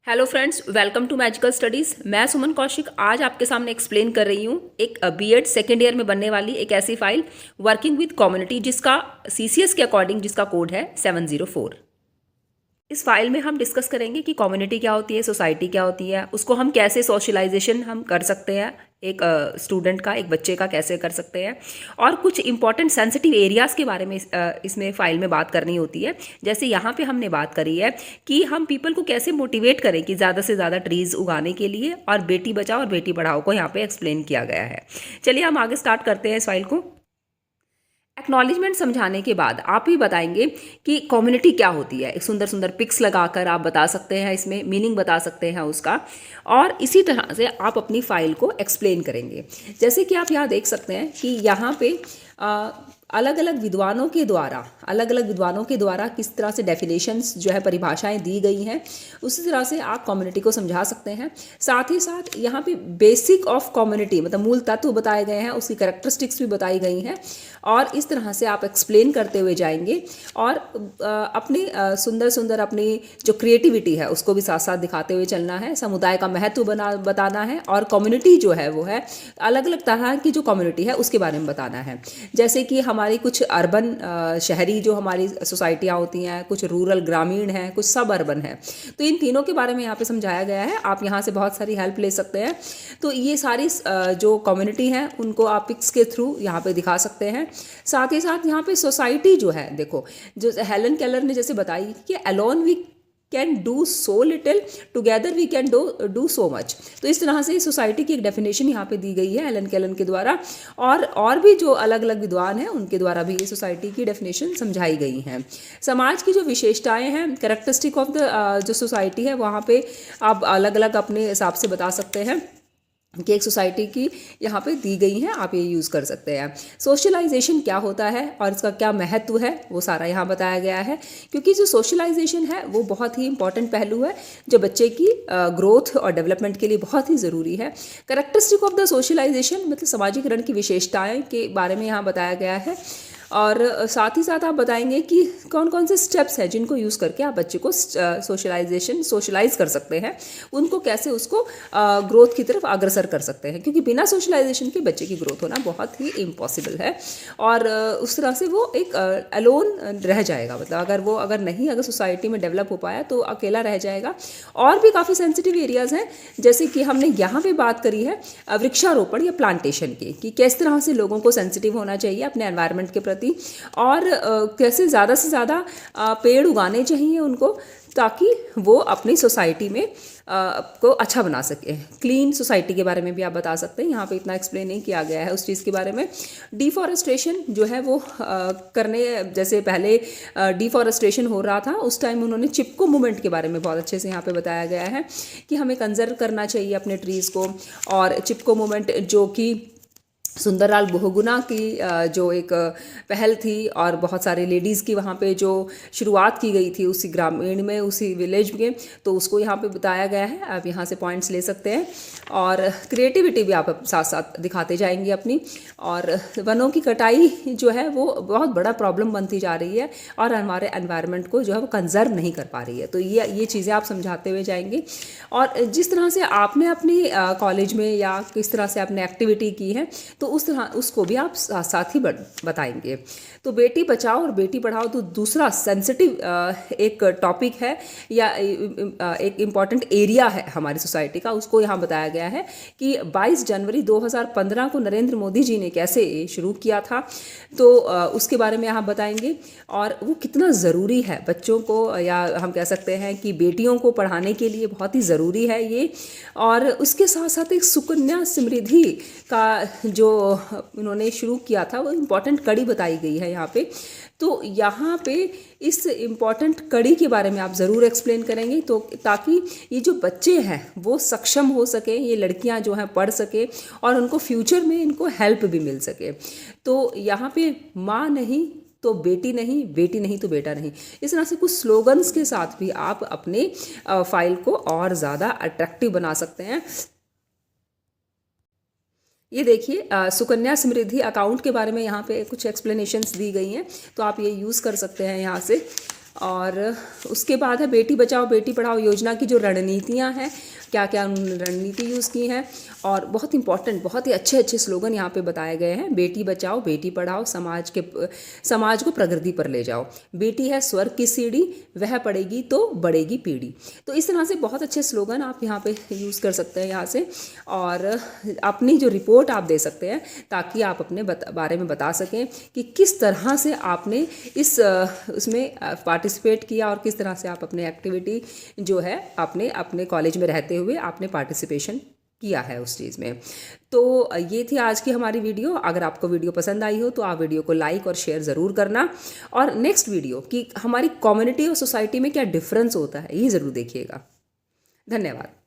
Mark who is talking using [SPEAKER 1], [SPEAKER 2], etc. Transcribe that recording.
[SPEAKER 1] Hello friends, welcome to magical studies. मैं सुमन कौशिक आज आपके सामने एक्सप्लेन कर रही हूँ एक बीएड सेकेंड ईयर में बनने वाली एक ऐसी फाइल वर्किंग विद कम्युनिटी जिसका सीसीएस के अकॉर्डिंग जिसका कोड है 704। इस फाइल में हम डिस्कस करेंगे कि कम्युनिटी क्या होती है, सोसाइटी क्या होती है, उसको हम कैसे सोशलाइजेशन हम कर सकते हैं, एक स्टूडेंट का, एक बच्चे का कैसे कर सकते हैं, और कुछ इंपॉर्टेंट सेंसिटिव एरियाज़ के बारे में इसमें फ़ाइल में बात करनी होती है। जैसे यहाँ पे हमने बात करी है कि हम पीपल को कैसे मोटिवेट करें कि ज़्यादा से ज़्यादा ट्रीज़ उगाने के लिए, और बेटी बचाओ और बेटी पढ़ाओ को यहाँ पे एक्सप्लेन किया गया है। चलिए हम आगे स्टार्ट करते हैं इस फाइल को। एक्नॉलेजमेंट समझाने के बाद आप ही बताएंगे कि कम्युनिटी क्या होती है। एक सुंदर सुंदर पिक्स लगाकर आप बता सकते हैं, इसमें मीनिंग बता सकते हैं उसका, और इसी तरह से आप अपनी फाइल को एक्सप्लेन करेंगे। जैसे कि आप यहाँ देख सकते हैं कि यहाँ पे अलग अलग विद्वानों के द्वारा किस तरह से डेफिनेशंस जो है, परिभाषाएं दी गई हैं, उसी तरह से आप कम्युनिटी को समझा सकते हैं। साथ ही साथ यहाँ पे बेसिक ऑफ कम्युनिटी मतलब मूल तत्व बताए गए हैं, उसकी कैरेक्टरिस्टिक्स भी बताई गई हैं, और इस तरह से आप एक्सप्लेन करते हुए जाएंगे। और अपनी सुंदर सुंदर अपनी जो क्रिएटिविटी है उसको भी साथ साथ दिखाते हुए चलना है। समुदाय का महत्व बताना है, और कम्युनिटी जो है वो है अलग अलग तरह की जो कम्युनिटी है उसके बारे में बताना है। जैसे कि हमारी कुछ अर्बन शहरी जो हमारी सोसाइटियाँ होती हैं, कुछ रूरल ग्रामीण हैं, कुछ सब अर्बन है, तो इन तीनों के बारे में यहाँ पे समझाया गया है। आप यहाँ से बहुत सारी हेल्प ले सकते हैं। तो ये सारी जो कम्युनिटी हैं उनको आप पिक्स के थ्रू यहाँ पे दिखा सकते हैं। साथ ही साथ यहाँ पे सोसाइटी जो है, देखो जो हेलन केलर ने जैसे बताई कि alone we can do so little, together we can do so much. तो इस तरह से सोसाइटी की एक डेफिनेशन यहाँ पे दी गई है एलन केलन के द्वारा, और भी जो अलग अलग विद्वान हैं उनके द्वारा भी ये सोसाइटी की डेफिनेशन समझाई गई हैं। समाज की जो विशेषताएं हैं, कैरेक्टरिस्टिक ऑफ द जो सोसाइटी है, वहाँ पे आप अलग अलग अपने हिसाब से बता सकते हैं कि एक सोसाइटी की यहाँ पे दी गई हैं, आप ये यूज़ कर सकते हैं। सोशलाइजेशन क्या होता है और इसका क्या महत्व है वो सारा यहाँ बताया गया है, क्योंकि जो सोशलाइजेशन है वो बहुत ही इंपॉर्टेंट पहलू है जो बच्चे की ग्रोथ और डेवलपमेंट के लिए बहुत ही ज़रूरी है। कैरेक्टरिस्टिक ऑफ द सोशलाइजेशन मतलब सामाजिकरण की विशेषताएँ के बारे में यहाँ बताया गया है, और साथ ही साथ आप बताएंगे कि कौन कौन से स्टेप्स हैं जिनको यूज़ करके आप बच्चे को सोशलाइज कर सकते हैं, उनको कैसे उसको ग्रोथ की तरफ अग्रसर कर सकते हैं, क्योंकि बिना सोशलाइजेशन के बच्चे की ग्रोथ होना बहुत ही इम्पॉसिबल है। और उस तरह से वो एक अलोन रह जाएगा, मतलब अगर सोसाइटी में डेवलप हो पाया तो अकेला रह जाएगा। और भी काफ़ी सेंसिटिव एरियाज़ हैं, जैसे कि हमने यहाँ पे बात करी है वृक्षारोपण या प्लांटेशन की, कि किस तरह से लोगों को सेंसिटिव होना चाहिए अपने एनवायरनमेंट के प्रति, और कैसे ज़्यादा से ज़्यादा पेड़ उगाने चाहिए उनको, ताकि वो अपनी सोसाइटी में को अच्छा बना सके। क्लीन सोसाइटी के बारे में भी आप बता सकते हैं, यहाँ पे इतना एक्सप्लेन नहीं किया गया है उस चीज़ के बारे में। डिफॉरेस्टेशन जो है वो करने, जैसे पहले डिफॉरेस्टेशन हो रहा था उस टाइम उन्होंने चिपको मूवमेंट के बारे में बहुत अच्छे से यहाँ पे बताया गया है कि हमें कंजर्व करना चाहिए अपने ट्रीज़ को। और चिपको मूवमेंट जो कि सुंदरलाल बहुगुणा की जो एक पहल थी, और बहुत सारे लेडीज़ की वहाँ पे जो शुरुआत की गई थी उसी ग्रामीण में, उसी विलेज में, तो उसको यहाँ पे बताया गया है। आप यहाँ से पॉइंट्स ले सकते हैं, और क्रिएटिविटी भी आप साथ साथ दिखाते जाएंगे अपनी। और वनों की कटाई जो है वो बहुत बड़ा प्रॉब्लम बनती जा रही है, और हमारे एनवायरनमेंट को जो है वो कंजर्व नहीं कर पा रही है, तो ये चीज़ें आप समझाते हुए जाएंगे। और जिस तरह से आपने अपनी कॉलेज में या किस तरह से आपने एक्टिविटी की है, तो उस तरह उसको भी आप साथ ही बताएंगे। तो बेटी बचाओ और बेटी पढ़ाओ तो दूसरा सेंसिटिव एक टॉपिक है, या एक इम्पॉर्टेंट एरिया है हमारी सोसाइटी का, उसको यहाँ बताया गया है कि 22 जनवरी 2015 को नरेंद्र मोदी जी ने कैसे शुरू किया था, तो उसके बारे में यहाँ बताएंगे, और वो कितना ज़रूरी है बच्चों को, या हम कह सकते हैं कि बेटियों को पढ़ाने के लिए बहुत ही ज़रूरी है ये। और उसके साथ साथ एक सुकन्या समृद्धि का जो उन्होंने शुरू किया था वो इम्पॉर्टेंट कड़ी बताई गई है यहाँ पे। तो यहाँ पे इस इम्पॉर्टेंट कड़ी के बारे में आप ज़रूर एक्सप्लेन करेंगे, तो ताकि ये जो बच्चे हैं वो सक्षम हो सके, ये लड़कियाँ जो हैं पढ़ सके, और उनको फ्यूचर में इनको हेल्प भी मिल सके। तो यहाँ पे माँ नहीं तो बेटी नहीं, बेटी नहीं तो बेटा नहीं, इस तरह से कुछ स्लोगन्स के साथ भी आप अपने फाइल को और ज़्यादा अट्रैक्टिव बना सकते हैं। ये देखिए सुकन्या समृद्धि अकाउंट के बारे में यहाँ पे कुछ एक्सप्लेनेशंस दी गई हैं, तो आप ये यूज़ कर सकते हैं यहाँ से। और उसके बाद है बेटी बचाओ बेटी पढ़ाओ योजना की जो रणनीतियाँ हैं, क्या क्या उन्होंने रणनीति यूज़ की हैं, और बहुत इंपॉर्टेंट, बहुत ही अच्छे अच्छे स्लोगन यहाँ पे बताए गए हैं। बेटी बचाओ बेटी पढ़ाओ, समाज को प्रगति पर ले जाओ, बेटी है स्वर्ग की सीढ़ी, वह पढ़ेगी तो बढ़ेगी पीढ़ी। तो इस तरह से बहुत अच्छे स्लोगन आप यहाँ पे यूज़ कर सकते हैं यहाँ से, और अपनी जो रिपोर्ट आप दे सकते हैं ताकि आप अपने बारे में बता सकें कि किस तरह से आपने उसमें पार्टिसिपेट किया और किस तरह से आप अपने एक्टिविटी जो है आपने अपने कॉलेज में रहते हुए आपने पार्टिसिपेशन किया है उस चीज़ में। तो ये थी आज की हमारी वीडियो। अगर आपको वीडियो पसंद आई हो तो आप वीडियो को लाइक और शेयर ज़रूर करना, और नेक्स्ट वीडियो कि हमारी कम्युनिटी और सोसाइटी में क्या डिफरेंस होता है ये ज़रूर देखिएगा। धन्यवाद।